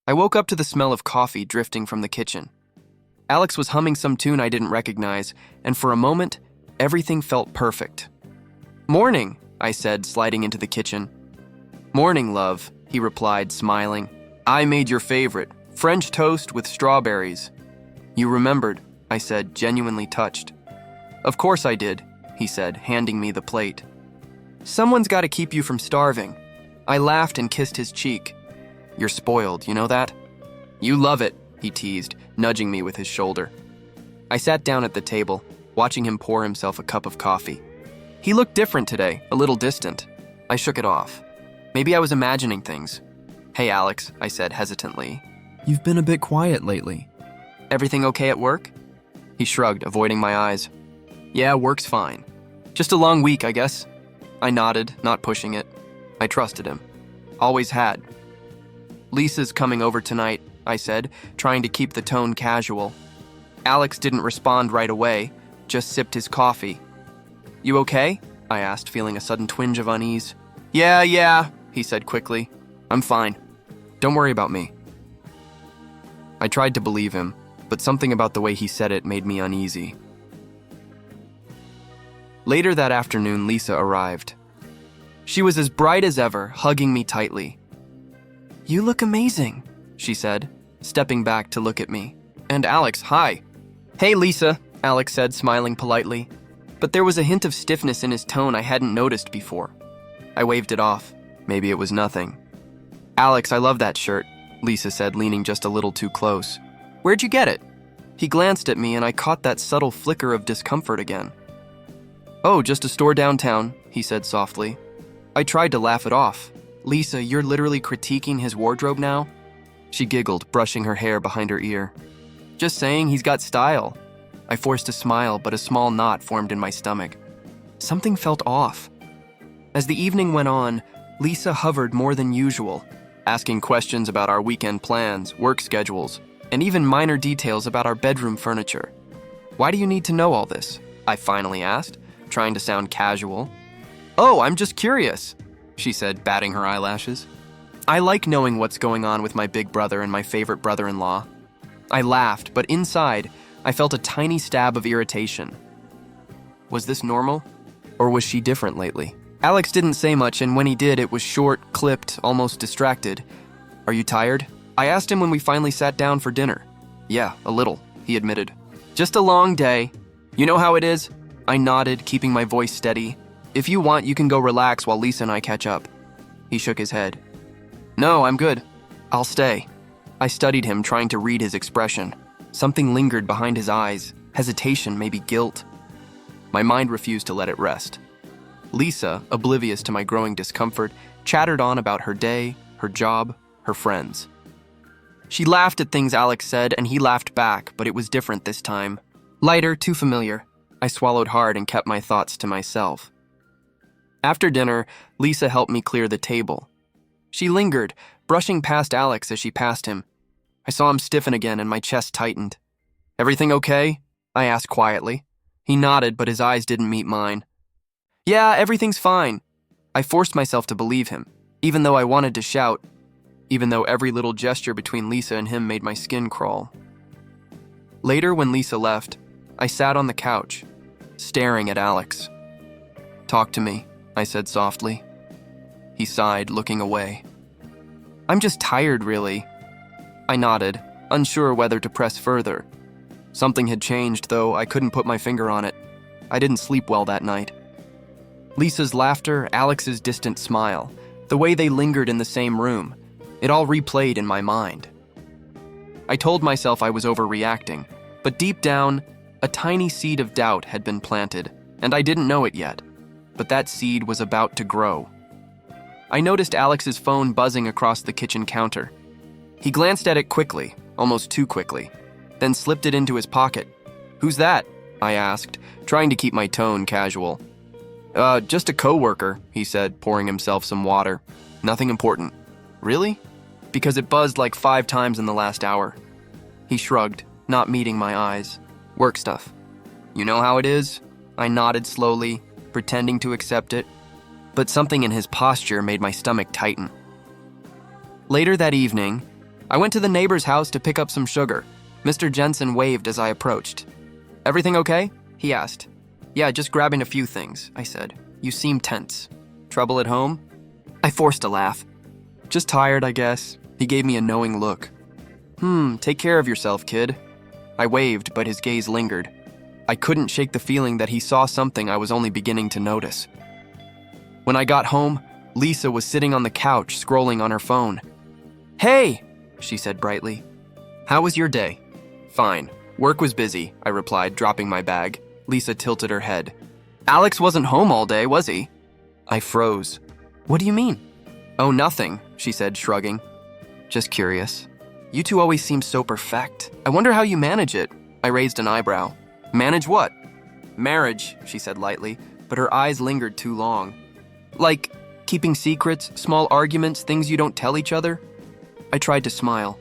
I woke up to the smell of coffee drifting from the kitchen. Alex was humming some tune I didn't recognize, and for a moment, everything felt perfect. "Morning," I said, sliding into the kitchen. "Morning, love," he replied, smiling. "I made your favorite, French toast with strawberries." "You remembered," I said, genuinely touched. "Of course I did," he said, handing me the plate. "Someone's got to keep you from starving." I laughed and kissed his cheek. "You're spoiled, you know that?" "You love it," he teased, nudging me with his shoulder. I sat down at the table, watching him pour himself a cup of coffee. He looked different today, a little distant. I shook it off. Maybe I was imagining things. "Hey, Alex," I said hesitantly. You've been a bit quiet lately. "Everything okay at work?" He shrugged, avoiding my eyes. "Yeah, work's fine. Just a long week, I guess." I nodded, not pushing it. I trusted him. Always had. "Lisa's coming over tonight," I said, trying to keep the tone casual. Alex didn't respond right away, just sipped his coffee. "You okay?" I asked, feeling a sudden twinge of unease. Yeah, he said quickly. "I'm fine. Don't worry about me." I tried to believe him, but something about the way he said it made me uneasy. Later that afternoon, Lisa arrived. She was as bright as ever, hugging me tightly. "You look amazing," she said, stepping back to look at me. "And Alex, hi." "Hey, Lisa," Alex said, smiling politely. But there was a hint of stiffness in his tone I hadn't noticed before. I waved it off. Maybe it was nothing. "Alex, I love that shirt," Lisa said, leaning just a little too close. "Where'd you get it?" He glanced at me and I caught that subtle flicker of discomfort again. "Oh, just a store downtown," he said softly. I tried to laugh it off. "Lisa, you're literally critiquing his wardrobe now?" She giggled, brushing her hair behind her ear. "Just saying, he's got style." I forced a smile, but a small knot formed in my stomach. Something felt off. As the evening went on, Lisa hovered more than usual, asking questions about our weekend plans, work schedules, and even minor details about our bedroom furniture. "Why do you need to know all this?" I finally asked, trying to sound casual. "Oh, I'm just curious," she said, batting her eyelashes. "I like knowing what's going on with my big brother and my favorite brother-in-law." I laughed, but inside, I felt a tiny stab of irritation. Was this normal? Or was she different lately? Alex didn't say much, and when he did, it was short, clipped, almost distracted. "Are you tired?" I asked him when we finally sat down for dinner. "Yeah, a little," he admitted. "Just a long day. You know how it is?" I nodded, keeping my voice steady. "If you want, you can go relax while Lisa and I catch up." He shook his head. "No, I'm good. I'll stay." I studied him, trying to read his expression. Something lingered behind his eyes, hesitation, maybe guilt. My mind refused to let it rest. Lisa, oblivious to my growing discomfort, chattered on about her day, her job, her friends. She laughed at things Alex said, and he laughed back, but it was different this time. Lighter, too familiar. I swallowed hard and kept my thoughts to myself. After dinner, Lisa helped me clear the table. She lingered, brushing past Alex as she passed him. I saw him stiffen again and my chest tightened. "Everything okay?" I asked quietly. He nodded, but his eyes didn't meet mine. "Yeah, everything's fine." I forced myself to believe him, even though I wanted to shout, even though every little gesture between Lisa and him made my skin crawl. Later, when Lisa left, I sat on the couch, staring at Alex. "Talk to me," I said softly. He sighed, looking away. "I'm just tired, really." I nodded, unsure whether to press further. Something had changed, though I couldn't put my finger on it. I didn't sleep well that night. Lisa's laughter, Alex's distant smile, the way they lingered in the same room, it all replayed in my mind. I told myself I was overreacting, but deep down, a tiny seed of doubt had been planted, and I didn't know it yet, but that seed was about to grow. I noticed Alex's phone buzzing across the kitchen counter. He glanced at it quickly, almost too quickly, then slipped it into his pocket. "Who's that?" I asked, trying to keep my tone casual. Just a coworker," he said, pouring himself some water. "Nothing important." "Really?" "Because it buzzed like 5 times in the last hour." He shrugged, not meeting my eyes. "Work stuff." "You know how it is?" I nodded slowly, pretending to accept it, but something in his posture made my stomach tighten. Later that evening, I went to the neighbor's house to pick up some sugar. Mr. Jensen waved as I approached. Everything okay? He asked. Yeah, just grabbing a few things, I said. You seem tense. Trouble at home? I forced a laugh. Just tired, I guess. He gave me a knowing look. Take care of yourself, kid. I waved, but his gaze lingered. I couldn't shake the feeling that he saw something I was only beginning to notice. When I got home, Lisa was sitting on the couch, scrolling on her phone. Hey, she said brightly. How was your day? Fine. Work was busy, I replied, dropping my bag. Lisa tilted her head. Alex wasn't home all day, was he? I froze. What do you mean? Oh, nothing, she said, shrugging. Just curious. You two always seem so perfect. I wonder how you manage it. I raised an eyebrow. Manage what? Marriage, she said lightly, but her eyes lingered too long. Like keeping secrets, small arguments, things you don't tell each other? I tried to smile.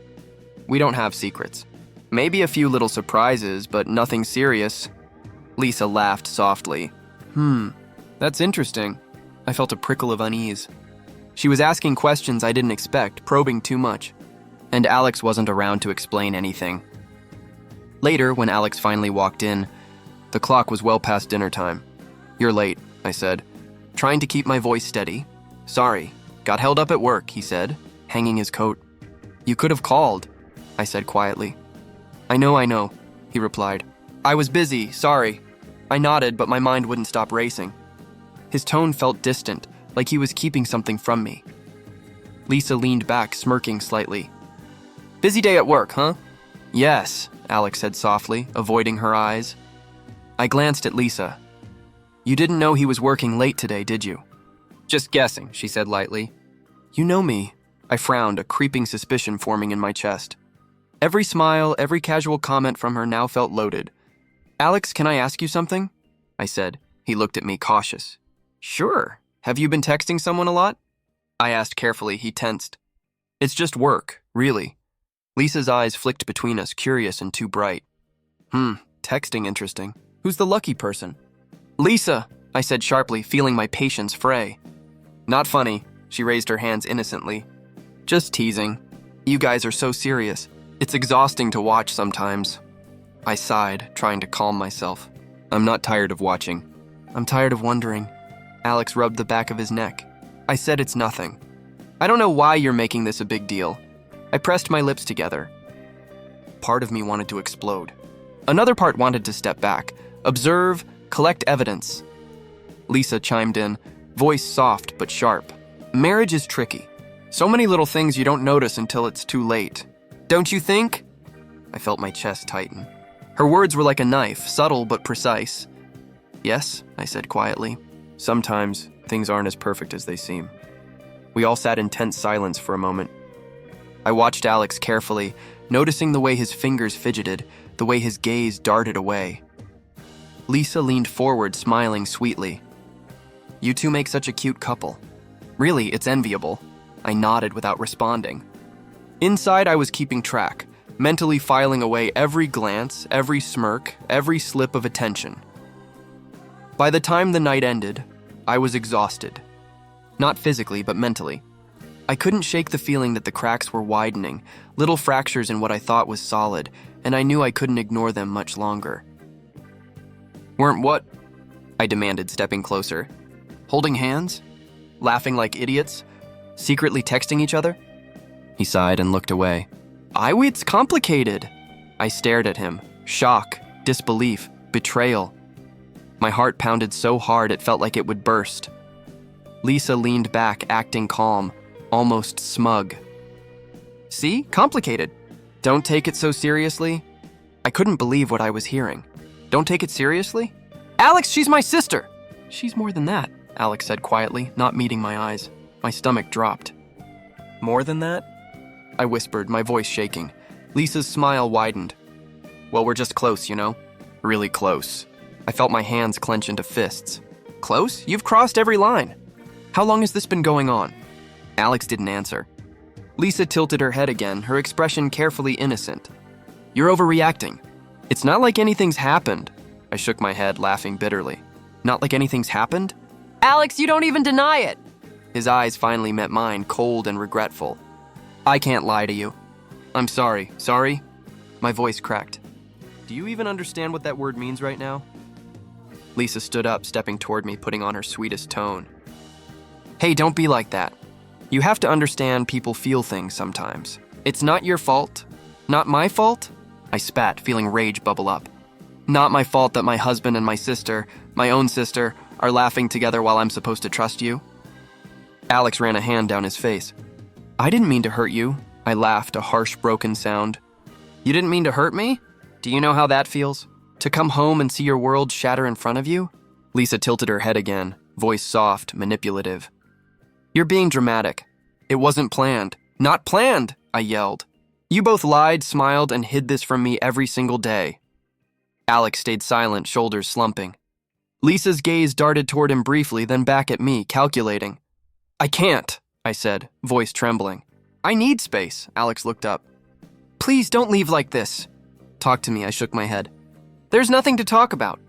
We don't have secrets. Maybe a few little surprises, but nothing serious. Lisa laughed softly. That's interesting. I felt a prickle of unease. She was asking questions I didn't expect, probing too much. And Alex wasn't around to explain anything. Later, when Alex finally walked in, the clock was well past dinner time. You're late, I said, trying to keep my voice steady. Sorry, got held up at work, he said, hanging his coat. You could have called, I said quietly. I know, he replied. I was busy, sorry. I nodded, but my mind wouldn't stop racing. His tone felt distant, like he was keeping something from me. Lisa leaned back, smirking slightly. Busy day at work, huh? Yes, Alex said softly, avoiding her eyes. I glanced at Lisa. You didn't know he was working late today, did you? Just guessing, she said lightly. You know me. I frowned, a creeping suspicion forming in my chest. Every smile, every casual comment from her now felt loaded. Alex, can I ask you something? I said. He looked at me, cautious. Sure. Have you been texting someone a lot? I asked carefully. He tensed. It's just work, really. Lisa's eyes flicked between us, curious and too bright. Texting interesting. Who's the lucky person? Lisa, I said sharply, feeling my patience fray. Not funny, she raised her hands innocently. Just teasing. You guys are so serious. It's exhausting to watch sometimes. I sighed, trying to calm myself. I'm not tired of watching. I'm tired of wondering. Alex rubbed the back of his neck. I said it's nothing. I don't know why you're making this a big deal. I pressed my lips together. Part of me wanted to explode. Another part wanted to step back, observe, collect evidence. Lisa chimed in, voice soft but sharp. Marriage is tricky. So many little things you don't notice until it's too late. Don't you think? I felt my chest tighten. Her words were like a knife, subtle but precise. Yes, I said quietly. Sometimes things aren't as perfect as they seem. We all sat in tense silence for a moment. I watched Alex carefully, noticing the way his fingers fidgeted, the way his gaze darted away. Lisa leaned forward, smiling sweetly. You two make such a cute couple. Really, it's enviable. I nodded without responding. Inside, I was keeping track, mentally filing away every glance, every smirk, every slip of attention. By the time the night ended, I was exhausted. Not physically, but mentally. I couldn't shake the feeling that the cracks were widening, little fractures in what I thought was solid, and I knew I couldn't ignore them much longer. Weren't what? I demanded, stepping closer. Holding hands? Laughing like idiots? Secretly texting each other? He sighed and looked away. It's complicated. I stared at him. Shock, disbelief, betrayal. My heart pounded so hard it felt like it would burst. Lisa leaned back, acting calm, almost smug. See? Complicated. Don't take it so seriously. I couldn't believe what I was hearing. Don't take it seriously? Alex, she's my sister! She's more than that, Alex said quietly, not meeting my eyes. My stomach dropped. More than that? I whispered, my voice shaking. Lisa's smile widened. Well, we're just close, you know? Really close. I felt my hands clench into fists. Close? You've crossed every line. How long has this been going on? Alex didn't answer. Lisa tilted her head again, her expression carefully innocent. You're overreacting. It's not like anything's happened. I shook my head, laughing bitterly. Not like anything's happened? Alex, you don't even deny it! His eyes finally met mine, cold and regretful. I can't lie to you. I'm sorry. Sorry? My voice cracked. Do you even understand what that word means right now? Lisa stood up, stepping toward me, putting on her sweetest tone. Hey, don't be like that. You have to understand people feel things sometimes. It's not your fault. Not my fault? I spat, feeling rage bubble up. Not my fault that my husband and my sister, my own sister, are laughing together while I'm supposed to trust you. Alex ran a hand down his face. I didn't mean to hurt you. I laughed, a harsh, broken sound. You didn't mean to hurt me? Do you know how that feels? To come home and see your world shatter in front of you? Lisa tilted her head again, voice soft, manipulative. You're being dramatic. It wasn't planned. Not planned, I yelled. You both lied, smiled, and hid this from me every single day. Alex stayed silent, shoulders slumping. Lisa's gaze darted toward him briefly, then back at me, calculating. I can't, I said, voice trembling. I need space, Alex looked up. Please don't leave like this. Talk to me, I shook my head. There's nothing to talk about.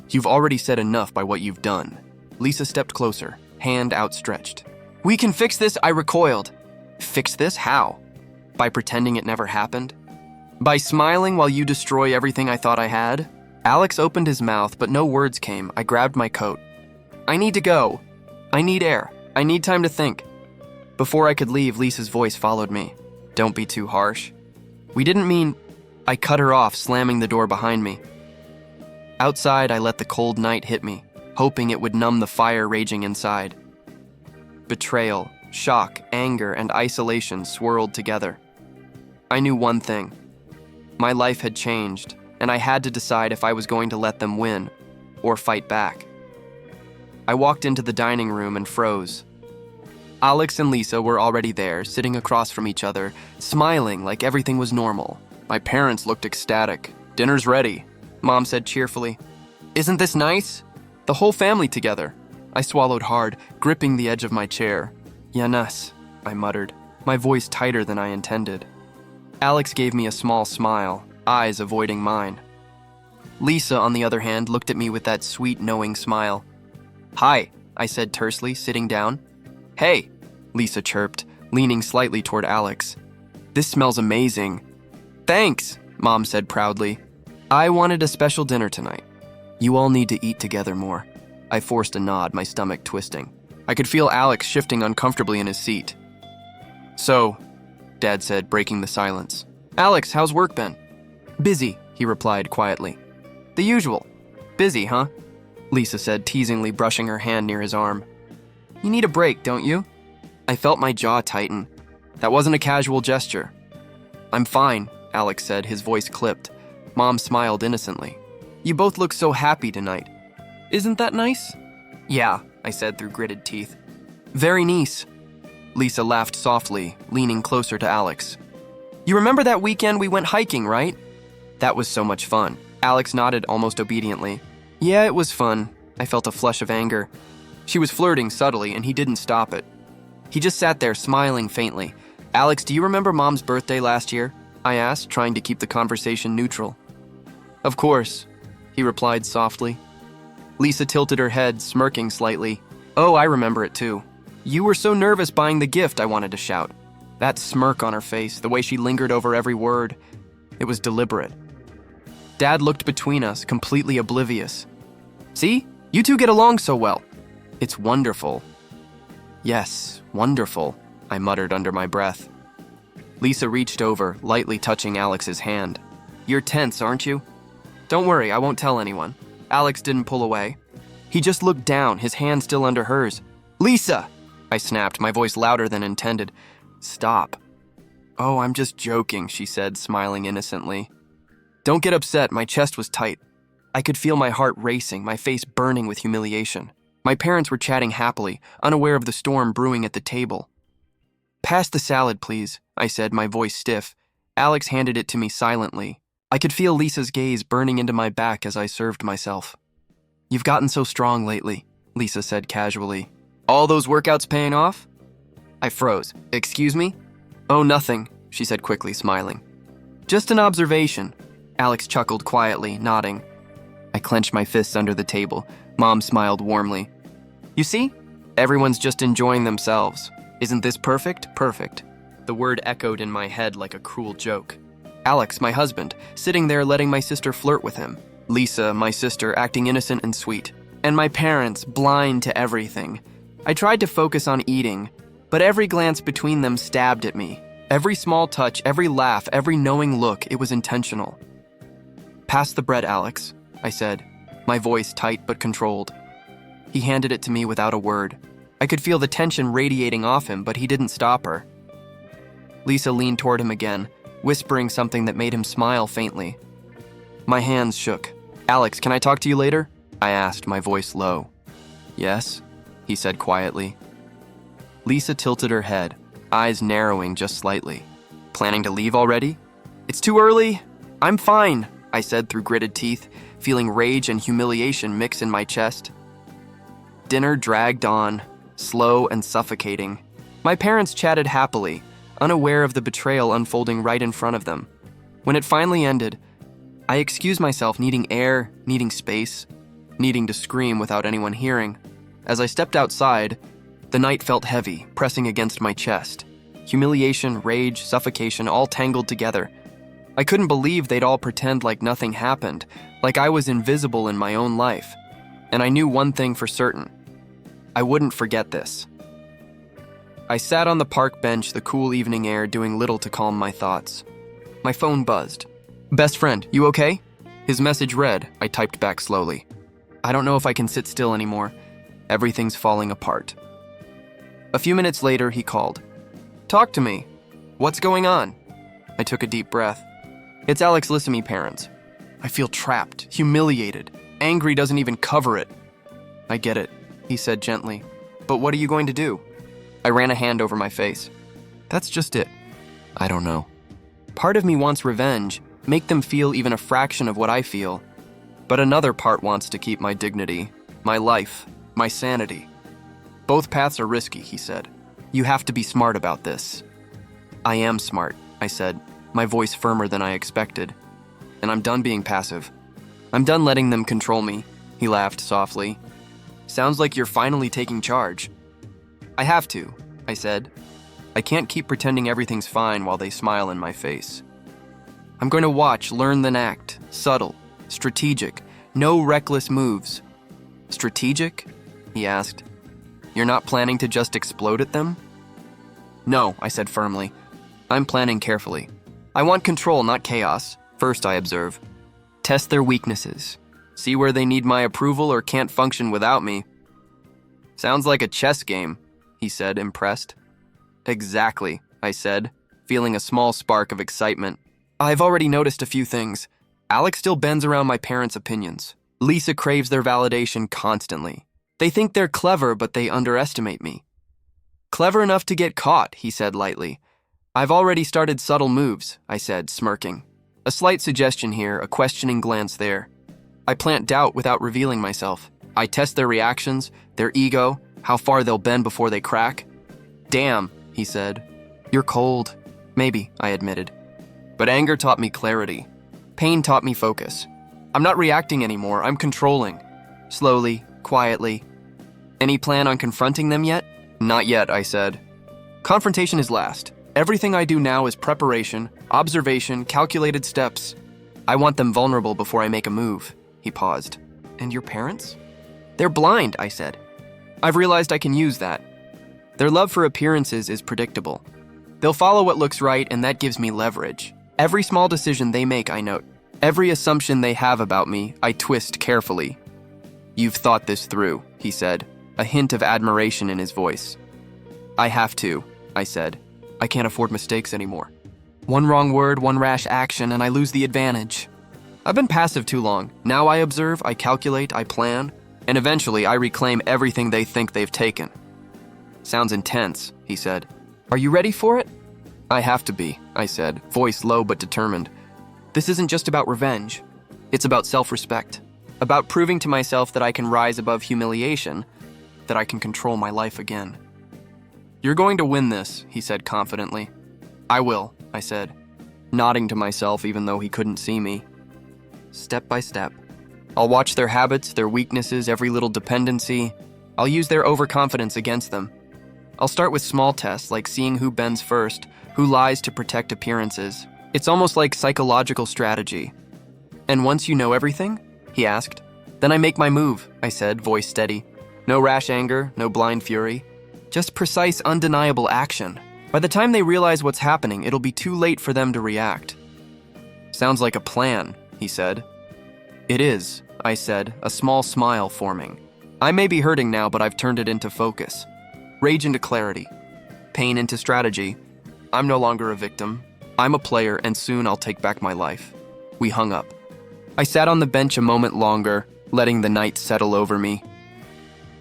You've already said enough by what you've done. Lisa stepped closer, hand outstretched. We can fix this, I recoiled. Fix this? How? By pretending it never happened? By smiling while you destroy everything I thought I had? Alex opened his mouth, but no words came. I grabbed my coat. I need to go. I need air. I need time to think. Before I could leave, Lisa's voice followed me. Don't be too harsh. We didn't mean... I cut her off, slamming the door behind me. Outside, I let the cold night hit me, hoping it would numb the fire raging inside. Betrayal, shock, anger, and isolation swirled together. I knew one thing. My life had changed, and I had to decide if I was going to let them win or fight back. I walked into the dining room and froze. Alex and Lisa were already there, sitting across from each other, smiling like everything was normal. My parents looked ecstatic. Dinner's ready, Mom said cheerfully. Isn't this nice? The whole family together. I swallowed hard, gripping the edge of my chair. Yanas, I muttered, my voice tighter than I intended. Alex gave me a small smile, eyes avoiding mine. Lisa, on the other hand, looked at me with that sweet, knowing smile. Hi, I said tersely, sitting down. Hey, Lisa chirped, leaning slightly toward Alex. This smells amazing. Thanks, Mom said proudly. I wanted a special dinner tonight. You all need to eat together more. I forced a nod, my stomach twisting. I could feel Alex shifting uncomfortably in his seat. So, Dad said, breaking the silence. Alex, how's work been? Busy, he replied quietly. The usual. Busy, huh? Lisa said, teasingly, brushing her hand near his arm. You need a break, don't you? I felt my jaw tighten. That wasn't a casual gesture. I'm fine, Alex said, his voice clipped. Mom smiled innocently. You both look so happy tonight. Isn't that nice? Yeah, I said through gritted teeth. Very nice. Lisa laughed softly, leaning closer to Alex. You remember that weekend we went hiking, right? That was so much fun. Alex nodded almost obediently. Yeah, it was fun. I felt a flush of anger. She was flirting subtly, and he didn't stop it. He just sat there, smiling faintly. Alex, do you remember Mom's birthday last year? I asked, trying to keep the conversation neutral. Of course, he replied softly. Lisa tilted her head, smirking slightly. Oh, I remember it too. You were so nervous buying the gift, I wanted to shout. That smirk on her face, the way she lingered over every word. It was deliberate. Dad looked between us, completely oblivious. See? You two get along so well. It's wonderful. Yes, wonderful, I muttered under my breath. Lisa reached over, lightly touching Alex's hand. You're tense, aren't you? Don't worry, I won't tell anyone. Alex didn't pull away. He just looked down, his hand still under hers. Lisa! I snapped, my voice louder than intended. Stop. Oh, I'm just joking, she said, smiling innocently. Don't get upset, my chest was tight. I could feel my heart racing, my face burning with humiliation. My parents were chatting happily, unaware of the storm brewing at the table. Pass the salad, please, I said, my voice stiff. Alex handed it to me silently. I could feel Lisa's gaze burning into my back as I served myself. You've gotten so strong lately, Lisa said casually. All those workouts paying off? I froze. Excuse me? Oh, nothing, she said quickly, smiling. Just an observation. Alex chuckled quietly, nodding. I clenched my fists under the table. Mom smiled warmly. You see? Everyone's just enjoying themselves. Isn't this perfect? Perfect. The word echoed in my head like a cruel joke. Alex, my husband, sitting there letting my sister flirt with him. Lisa, my sister, acting innocent and sweet. And my parents, blind to everything. I tried to focus on eating, but every glance between them stabbed at me. Every small touch, every laugh, every knowing look, it was intentional. "Pass the bread, Alex," I said, my voice tight but controlled. He handed it to me without a word. I could feel the tension radiating off him, but he didn't stop her. Lisa leaned toward him again, whispering something that made him smile faintly. My hands shook. "Alex, can I talk to you later?" I asked, my voice low. "Yes," he said quietly. Lisa tilted her head, eyes narrowing just slightly. "Planning to leave already?" "It's too early. I'm fine," I said through gritted teeth, feeling rage and humiliation mix in my chest. Dinner dragged on, slow and suffocating. My parents chatted happily, unaware of the betrayal unfolding right in front of them. When it finally ended, I excused myself, needing air, needing space, needing to scream without anyone hearing. As I stepped outside, the night felt heavy, pressing against my chest. Humiliation, rage, suffocation, all tangled together. I couldn't believe they'd all pretend like nothing happened, like I was invisible in my own life. And I knew one thing for certain. I wouldn't forget this. I sat on the park bench, the cool evening air doing little to calm my thoughts. My phone buzzed. "Best friend, you okay?" His message read. I typed back slowly. "I don't know if I can sit still anymore. Everything's falling apart." A few minutes later, he called. "Talk to me. What's going on?" I took a deep breath. "It's Alex Lissamy parents. I feel trapped, humiliated. Angry doesn't even cover it." "I get it," he said gently. "But what are you going to do?" I ran a hand over my face. "That's just it. I don't know. Part of me wants revenge, make them feel even a fraction of what I feel. But another part wants to keep my dignity, my life, my sanity. Both paths are risky," he said. "You have to be smart about this." "I am smart," I said, my voice firmer than I expected. "And I'm done being passive. I'm done letting them control me." He laughed softly. "Sounds like you're finally taking charge." "I have to," I said. "I can't keep pretending everything's fine while they smile in my face. I'm going to watch, learn, then act. Subtle, strategic, no reckless moves." "Strategic?" he asked. "You're not planning to just explode at them?" "No," I said firmly. "I'm planning carefully. I want control, not chaos. First, I observe. Test their weaknesses. See where they need my approval or can't function without me." "Sounds like a chess game," he said, impressed. "Exactly," I said, feeling a small spark of excitement. "I've already noticed a few things. Alex still bends around my parents' opinions. Lisa craves their validation constantly. They think they're clever, but they underestimate me." "Clever enough to get caught," he said lightly. "I've already started subtle moves," I said, smirking. A slight suggestion here, a questioning glance there. I plant doubt without revealing myself. I test their reactions, their ego, how far they'll bend before they crack. "Damn," he said. "You're cold." "Maybe," I admitted. But anger taught me clarity. Pain taught me focus. I'm not reacting anymore, I'm controlling. Slowly, quietly. "Any plan on confronting them yet?" "Not yet," I said. "Confrontation is last. Everything I do now is preparation, observation, calculated steps. I want them vulnerable before I make a move." He paused. "And your parents?" "They're blind," I said. "I've realized I can use that. Their love for appearances is predictable. They'll follow what looks right, and that gives me leverage. Every small decision they make, I note. Every assumption they have about me, I twist carefully." "You've thought this through," he said, a hint of admiration in his voice. "I have to," I said. "I can't afford mistakes anymore. One wrong word, one rash action, and I lose the advantage. I've been passive too long. Now I observe, I calculate, I plan, and eventually I reclaim everything they think they've taken." "Sounds intense," he said. "Are you ready for it?" "I have to be," I said, voice low but determined. "This isn't just about revenge. It's about self-respect. About proving to myself that I can rise above humiliation, that I can control my life again." "You're going to win this," he said confidently. "I will," I said, nodding to myself even though he couldn't see me. Step by step. I'll watch their habits, their weaknesses, every little dependency. I'll use their overconfidence against them. I'll start with small tests like seeing who bends first, who lies to protect appearances. It's almost like psychological strategy. And once you know everything? He asked. Then I make my move, I said, voice steady. No rash anger, no blind fury. Just precise, undeniable action. By the time they realize what's happening, it'll be too late for them to react. Sounds like a plan, he said. It is, I said, a small smile forming. I may be hurting now, but I've turned it into focus. Rage into clarity. Pain into strategy. I'm no longer a victim. I'm a player, and soon I'll take back my life. We hung up. I sat on the bench a moment longer, letting the night settle over me.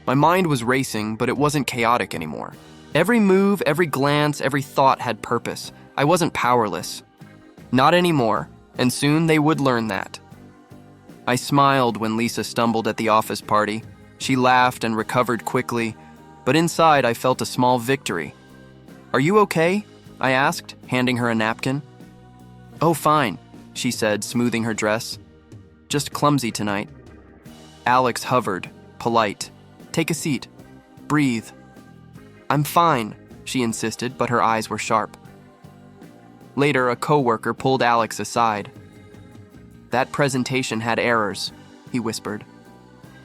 My mind was racing, but it wasn't chaotic anymore. Every move, every glance, every thought had purpose. I wasn't powerless. Not anymore, and soon they would learn that. I smiled when Lisa stumbled at the office party. She laughed and recovered quickly, but inside I felt a small victory. Are you okay? I asked, handing her a napkin. Oh, fine, she said, smoothing her dress. Just clumsy tonight. Alex hovered, polite. Take a seat. Breathe. I'm fine, she insisted, but her eyes were sharp. Later, a coworker pulled Alex aside. That presentation had errors, he whispered.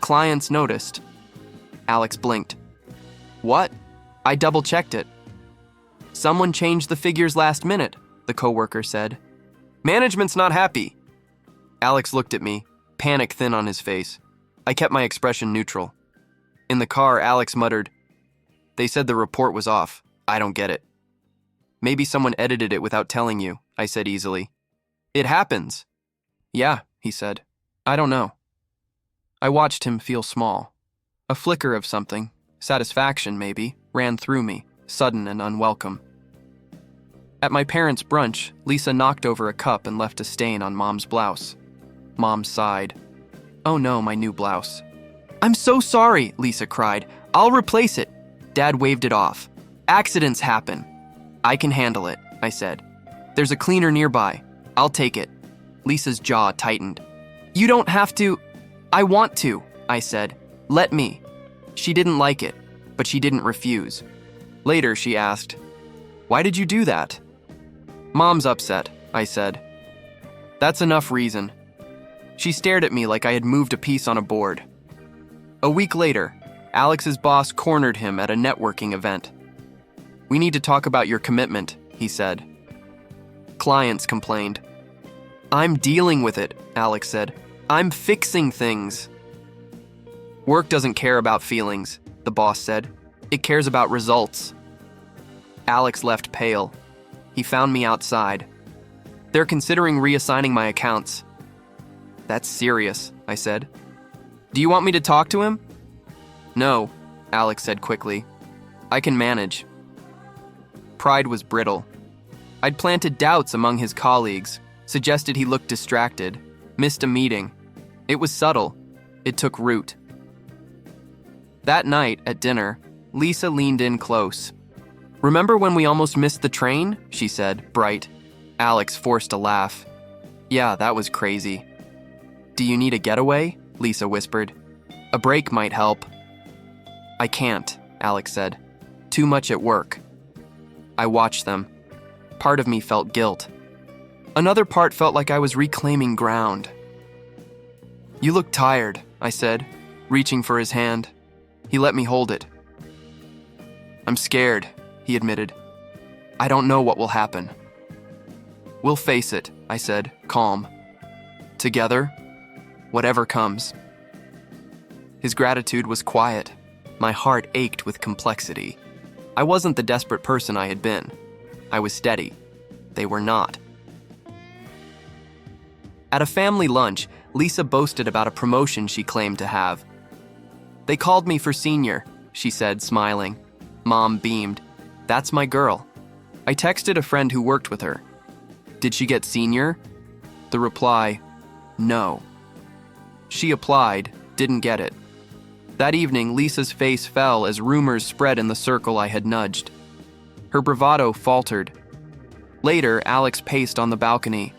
Clients noticed. Alex blinked. What? I double-checked it. Someone changed the figures last minute, the coworker said. Management's not happy. Alex looked at me, panic thin on his face. I kept my expression neutral. In the car, Alex muttered, They said the report was off. I don't get it. Maybe someone edited it without telling you, I said easily. It happens. Yeah, he said. I don't know. I watched him feel small. A flicker of something, satisfaction maybe, ran through me, sudden and unwelcome. At my parents' brunch, Lisa knocked over a cup and left a stain on Mom's blouse. Mom sighed. Oh no, my new blouse. I'm so sorry, Lisa cried. I'll replace it. Dad waved it off. Accidents happen. I can handle it, I said. There's a cleaner nearby. I'll take it. Lisa's jaw tightened. You don't have to. I want to, I said. Let me. She didn't like it, but she didn't refuse. Later, she asked, Why did you do that? Mom's upset, I said. That's enough reason. She stared at me like I had moved a piece on a board. A week later, Alex's boss cornered him at a networking event. We need to talk about your commitment, he said. Clients complained. I'm dealing with it, Alex said. I'm fixing things. Work doesn't care about feelings, the boss said. It cares about results. Alex left pale. He found me outside. They're considering reassigning my accounts. That's serious, I said. Do you want me to talk to him? No, Alex said quickly. I can manage. Pride was brittle. I'd planted doubts among his colleagues, suggested he looked distracted, missed a meeting. It was subtle. It took root. That night, at dinner, Lisa leaned in close. Remember when we almost missed the train? She said, bright. Alex forced a laugh. Yeah, that was crazy. Do you need a getaway? Lisa whispered. A break might help. I can't, Alex said. Too much at work. I watched them. Part of me felt guilt. Another part felt like I was reclaiming ground. You look tired, I said, reaching for his hand. He let me hold it. I'm scared, he admitted. I don't know what will happen. We'll face it, I said, calm. Together, whatever comes. His gratitude was quiet. My heart ached with complexity. I wasn't the desperate person I had been. I was steady. They were not. At a family lunch, Lisa boasted about a promotion she claimed to have. They called me for senior, she said, smiling. Mom beamed. That's my girl. I texted a friend who worked with her. Did she get senior? The reply, no. She applied, didn't get it. That evening, Lisa's face fell as rumors spread in the circle I had nudged. Her bravado faltered. Later, Alex paced on the balcony.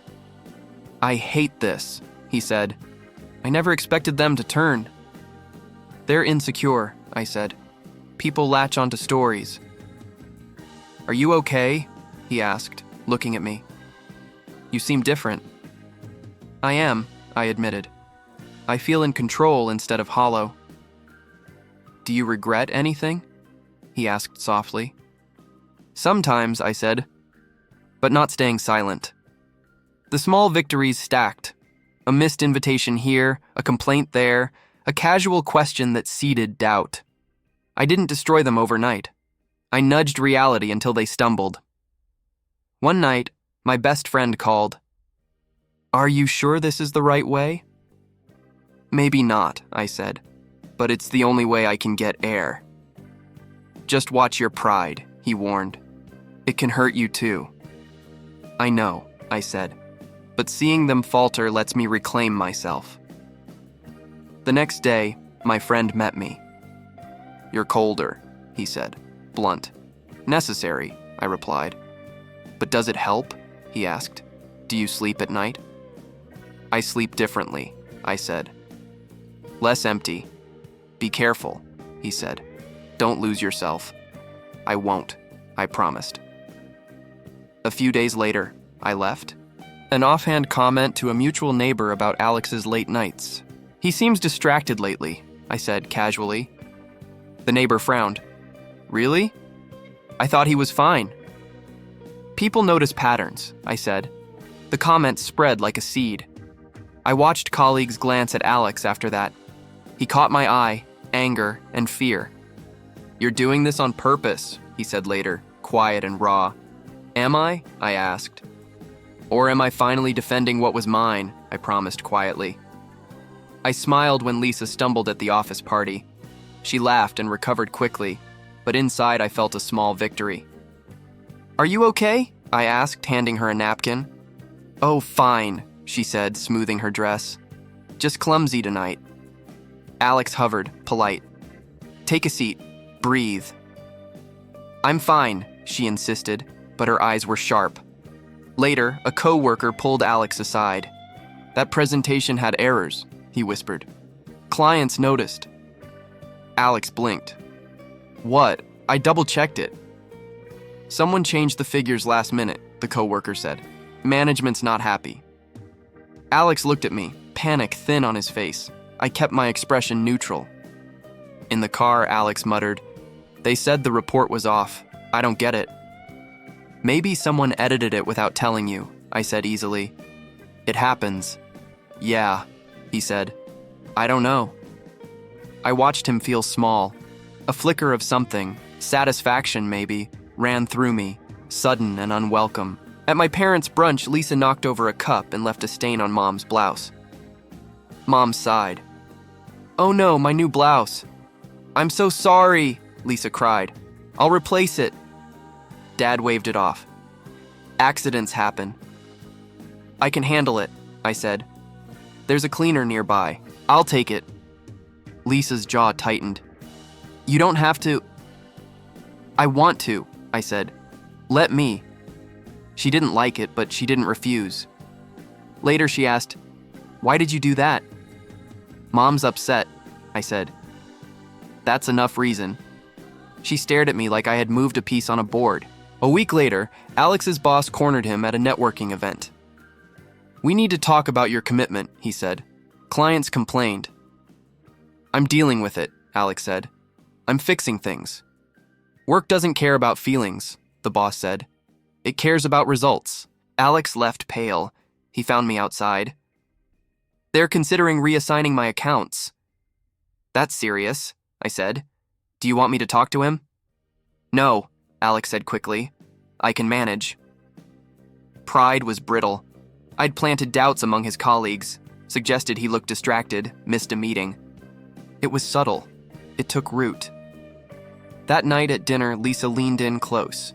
I hate this, he said. I never expected them to turn. They're insecure, I said. People latch onto stories. Are you okay? he asked, looking at me. You seem different. I am, I admitted. I feel in control instead of hollow. Do you regret anything? He asked softly. Sometimes, I said, but not staying silent. The small victories stacked. A missed invitation here, a complaint there, a casual question that seeded doubt. I didn't destroy them overnight. I nudged reality until they stumbled. One night, my best friend called. Are you sure this is the right way? Maybe not, I said, but it's the only way I can get air. Just watch your pride, he warned. It can hurt you too. I know, I said, but seeing them falter lets me reclaim myself. The next day, my friend met me. You're colder, he said, blunt. Necessary, I replied. But does it help? He asked. Do you sleep at night? I sleep differently, I said. Less empty. Be careful, he said. Don't lose yourself. I won't, I promised. A few days later, I left. An offhand comment to a mutual neighbor about Alex's late nights. He seems distracted lately, I said casually. The neighbor frowned. Really? I thought he was fine. People notice patterns, I said. The comment spread like a seed. I watched colleagues glance at Alex after that. He caught my eye, anger, and fear. You're doing this on purpose, he said later, quiet and raw. Am I? I asked. Or am I finally defending what was mine? I promised quietly. I smiled when Lisa stumbled at the office party. She laughed and recovered quickly, but inside I felt a small victory. Are you okay? I asked, handing her a napkin. Oh, fine, she said, smoothing her dress. Just clumsy tonight. Alex hovered, polite. Take a seat. Breathe. I'm fine, she insisted, but her eyes were sharp. Later, a coworker pulled Alex aside. That presentation had errors, he whispered. Clients noticed. Alex blinked. What? I double-checked it. Someone changed the figures last minute, the coworker said. Management's not happy. Alex looked at me, panic thin on his face. I kept my expression neutral. In the car, Alex muttered, They said the report was off. I don't get it. Maybe someone edited it without telling you, I said easily. It happens. Yeah, he said. I don't know. I watched him feel small. A flicker of something, satisfaction maybe, ran through me, sudden and unwelcome. At my parents' brunch, Lisa knocked over a cup and left a stain on Mom's blouse. Mom sighed. Oh no, my new blouse. I'm so sorry, Lisa cried. I'll replace it. Dad waved it off. Accidents happen. I can handle it, I said. There's a cleaner nearby. I'll take it. Lisa's jaw tightened. You don't have to. I want to, I said. Let me. She didn't like it, but she didn't refuse. Later she asked, Why did you do that? Mom's upset, I said. That's enough reason. She stared at me like I had moved a piece on a board. A week later, Alex's boss cornered him at a networking event. We need to talk about your commitment, he said. Clients complained. I'm dealing with it, Alex said. I'm fixing things. Work doesn't care about feelings, the boss said. It cares about results. Alex left pale. He found me outside. They're considering reassigning my accounts. That's serious, I said. Do you want me to talk to him? No, Alex said quickly. I can manage. Pride was brittle. I'd planted doubts among his colleagues, suggested he looked distracted, missed a meeting. It was subtle. It took root. That night at dinner, Lisa leaned in close.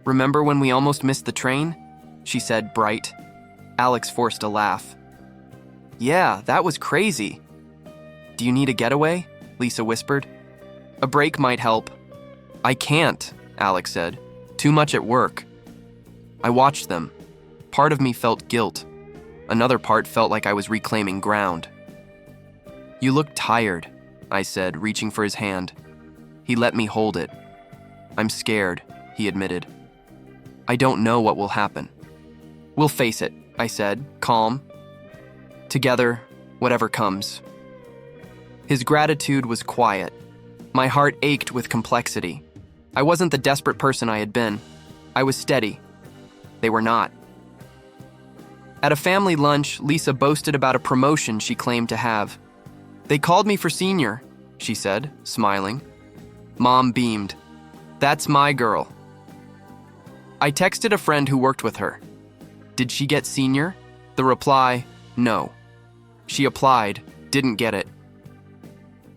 Remember when we almost missed the train? She said, bright. Alex forced a laugh. Yeah, that was crazy. Do you need a getaway? Lisa whispered. A break might help. I can't, Alex said. Too much at work. I watched them. Part of me felt guilt. Another part felt like I was reclaiming ground. You look tired, I said, reaching for his hand. He let me hold it. I'm scared, he admitted. I don't know what will happen. We'll face it, I said, calm. Together, whatever comes. His gratitude was quiet. My heart ached with complexity. I wasn't the desperate person I had been. I was steady. They were not. At a family lunch, Lisa boasted about a promotion she claimed to have. They called me for senior, she said, smiling. Mom beamed. That's my girl. I texted a friend who worked with her. Did she get senior? The reply, no. She applied, didn't get it.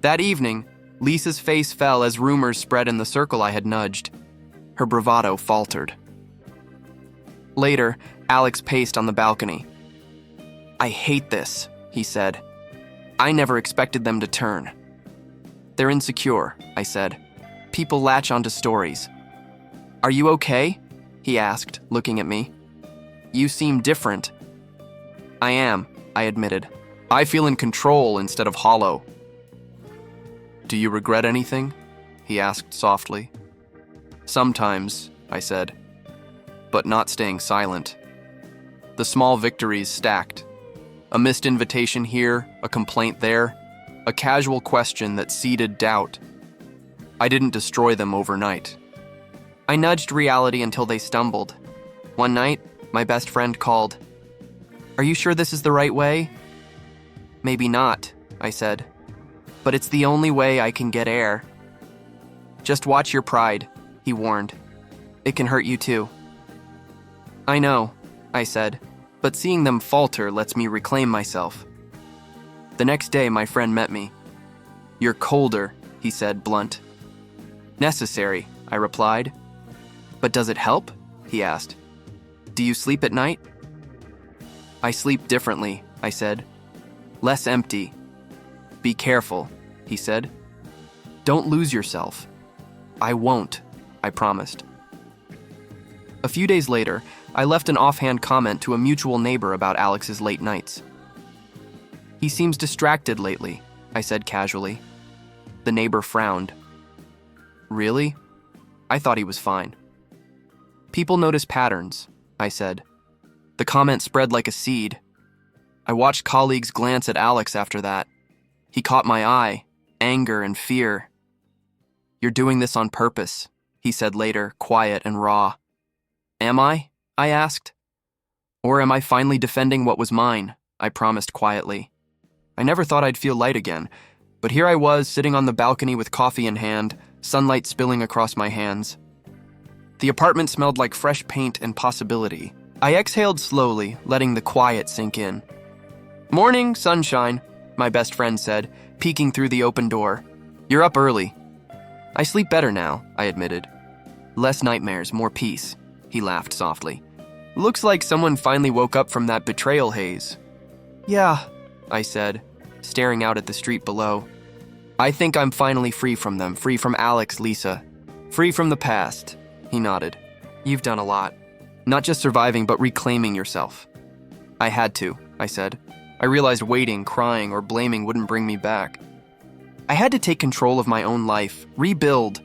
That evening, Lisa's face fell as rumors spread in the circle I had nudged. Her bravado faltered. Later, Alex paced on the balcony. I hate this, he said. I never expected them to turn. They're insecure, I said. People latch onto stories. Are you okay? He asked, looking at me. You seem different. I am, I admitted. I feel in control instead of hollow. Do you regret anything? He asked softly. Sometimes, I said, but not staying silent. The small victories stacked. A missed invitation here, a complaint there, a casual question that seeded doubt. I didn't destroy them overnight. I nudged reality until they stumbled. One night, my best friend called. Are you sure this is the right way? Maybe not, I said. But it's the only way I can get air. Just watch your pride, he warned. It can hurt you too. I know, I said, but seeing them falter lets me reclaim myself. The next day, my friend met me. You're colder, he said, blunt. Necessary, I replied. But does it help? He asked. Do you sleep at night? I sleep differently, I said. Less empty. Be careful, he said. Don't lose yourself. I won't, I promised. A few days later, I left an offhand comment to a mutual neighbor about Alex's late nights. He seems distracted lately, I said casually. The neighbor frowned. Really? I thought he was fine. People notice patterns, I said. The comment spread like a seed. I watched colleagues glance at Alex after that. He caught my eye, anger and fear. You're doing this on purpose, he said later, quiet and raw. Am I asked. Or am I finally defending what was mine? I promised quietly. I never thought I'd feel light again, but here I was sitting on the balcony with coffee in hand, sunlight spilling across my hands. The apartment smelled like fresh paint and possibility. I exhaled slowly, letting the quiet sink in. Morning, sunshine, my best friend said, peeking through the open door. You're up early. I sleep better now, I admitted. Less nightmares, more peace, he laughed softly. Looks like someone finally woke up from that betrayal haze. Yeah, I said, staring out at the street below. I think I'm finally free from them, free from Alex, Lisa. Free from the past, he nodded. You've done a lot. Not just surviving, but reclaiming yourself. I had to, I said. I realized waiting, crying, or blaming wouldn't bring me back. I had to take control of my own life, rebuild.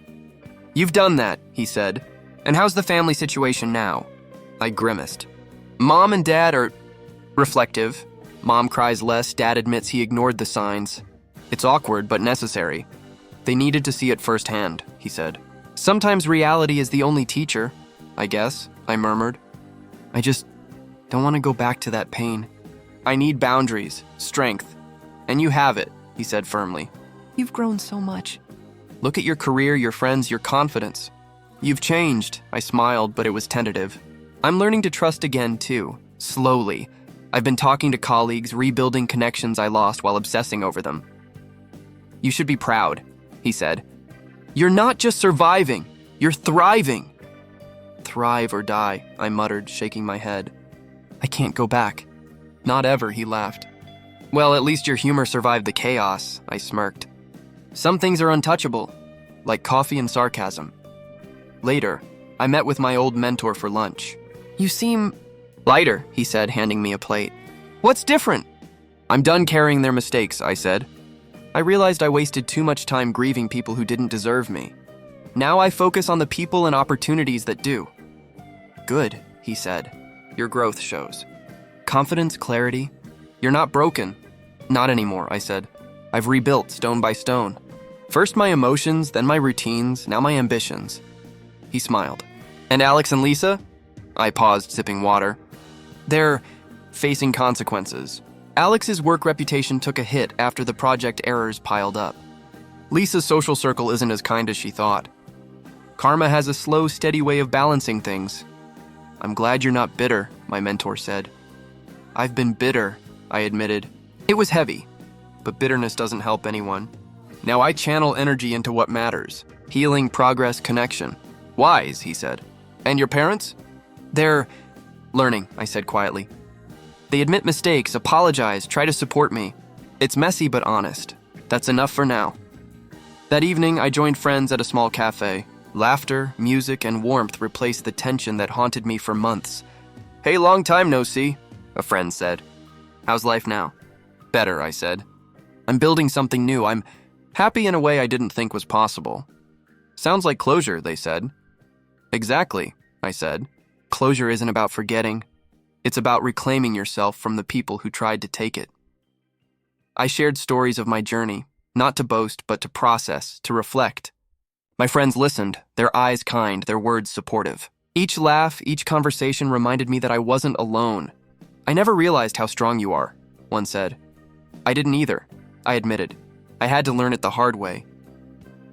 You've done that, he said. And how's the family situation now? I grimaced. Mom and Dad are reflective. Mom cries less, Dad admits he ignored the signs. It's awkward, but necessary. They needed to see it firsthand, he said. Sometimes reality is the only teacher, I guess, I murmured. I just don't want to go back to that pain. I need boundaries, strength. And you have it, he said firmly. You've grown so much. Look at your career, your friends, your confidence. You've changed, I smiled, but it was tentative. I'm learning to trust again, too, slowly. I've been talking to colleagues, rebuilding connections I lost while obsessing over them. You should be proud, he said. You're not just surviving, you're thriving. Thrive or die, I muttered, shaking my head. I can't go back. Not ever, he laughed. Well, at least your humor survived the chaos, I smirked. Some things are untouchable, like coffee and sarcasm. Later, I met with my old mentor for lunch. You seem lighter, he said, handing me a plate. What's different? I'm done carrying their mistakes, I said. I realized I wasted too much time grieving people who didn't deserve me. Now I focus on the people and opportunities that do. Good, he said. Your growth shows. Confidence, clarity. You're not broken. Not anymore, I said. I've rebuilt stone by stone. First my emotions, then my routines, now my ambitions. He smiled. And Alex and Lisa? I paused, sipping water. They're facing consequences. Alex's work reputation took a hit after the project errors piled up. Lisa's social circle isn't as kind as she thought. Karma has a slow, steady way of balancing things. I'm glad you're not bitter, my mentor said. I've been bitter, I admitted. It was heavy, but bitterness doesn't help anyone. Now I channel energy into what matters. Healing, progress, connection. Wise, he said. And your parents? They're learning, I said quietly. They admit mistakes, apologize, try to support me. It's messy but honest. That's enough for now. That evening, I joined friends at a small cafe. Laughter, music, and warmth replaced the tension that haunted me for months. Hey, long time no see, a friend said. How's life now? Better, I said. I'm building something new. I'm happy in a way I didn't think was possible. Sounds like closure, they said. Exactly, I said. Closure isn't about forgetting. It's about reclaiming yourself from the people who tried to take it. I shared stories of my journey, not to boast, but to process, to reflect. My friends listened, their eyes kind, their words supportive. Each laugh, each conversation reminded me that I wasn't alone. I never realized how strong you are, one said. I didn't either, I admitted. I had to learn it the hard way.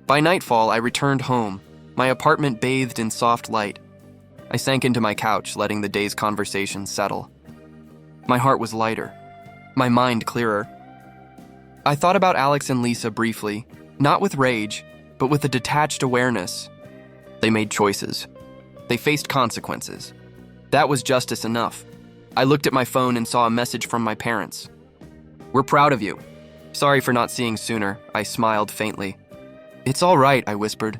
By nightfall, I returned home, my apartment bathed in soft light. I sank into my couch, letting the day's conversation settle. My heart was lighter, my mind clearer. I thought about Alex and Lisa briefly, not with rage, but with a detached awareness. They made choices. They faced consequences. That was justice enough. I looked at my phone and saw a message from my parents. We're proud of you. Sorry for not seeing sooner, I smiled faintly. It's all right, I whispered.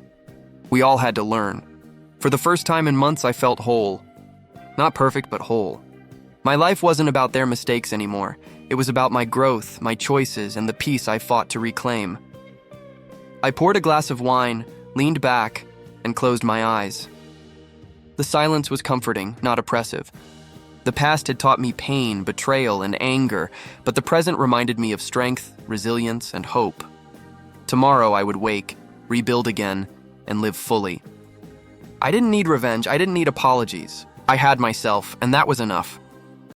We all had to learn. For the first time in months, I felt whole. Not perfect, but whole. My life wasn't about their mistakes anymore. It was about my growth, my choices, and the peace I fought to reclaim. I poured a glass of wine, leaned back, and closed my eyes. The silence was comforting, not oppressive. The past had taught me pain, betrayal, and anger, but the present reminded me of strength, resilience, and hope. Tomorrow I would wake, rebuild again, and live fully. I didn't need revenge, I didn't need apologies. I had myself, and that was enough.